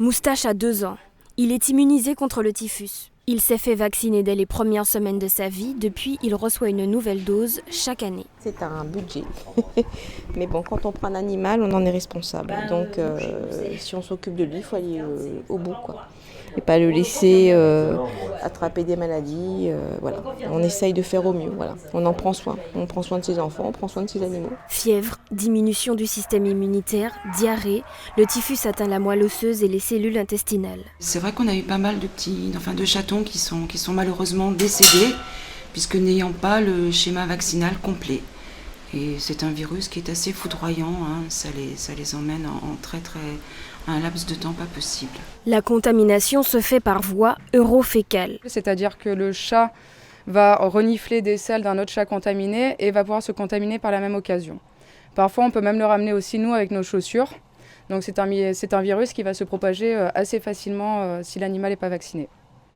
Moustache a 2 ans. Il est immunisé contre le typhus. Il s'est fait vacciner dès les premières semaines de sa vie. Depuis, il reçoit une nouvelle dose chaque année. C'est un budget. Mais bon, quand on prend un animal, on en est responsable. Donc, si on s'occupe de lui, il faut aller au bout, quoi. Et pas le laisser attraper des maladies. Voilà. On essaye de faire au mieux. Voilà. On en prend soin. On prend soin de ses enfants, on prend soin de ses animaux. Fièvre, diminution du système immunitaire, diarrhée, le typhus atteint la moelle osseuse et les cellules intestinales. C'est vrai qu'on a eu pas mal de chatons qui sont malheureusement décédés, puisque n'ayant pas le schéma vaccinal complet. Et c'est un virus qui est assez foudroyant, hein. Ça les emmène un laps de temps pas possible. La contamination se fait par voie urofécale. C'est-à-dire que le chat va renifler des selles d'un autre chat contaminé et va pouvoir se contaminer par la même occasion. Parfois, on peut même le ramener aussi, nous, avec nos chaussures. Donc c'est un virus qui va se propager assez facilement si l'animal n'est pas vacciné.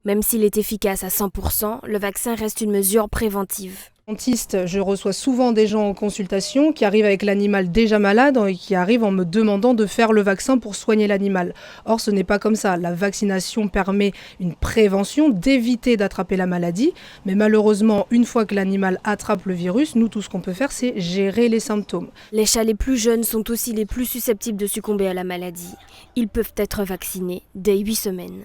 Même s'il est efficace à 100%, le vaccin reste une mesure préventive. Dentiste, je reçois souvent des gens en consultation qui arrivent avec l'animal déjà malade et qui arrivent en me demandant de faire le vaccin pour soigner l'animal. Or, ce n'est pas comme ça. La vaccination permet une prévention, d'éviter d'attraper la maladie. Mais malheureusement, une fois que l'animal attrape le virus, nous, tout ce qu'on peut faire, c'est gérer les symptômes. Les chats les plus jeunes sont aussi les plus susceptibles de succomber à la maladie. Ils peuvent être vaccinés dès 8 semaines.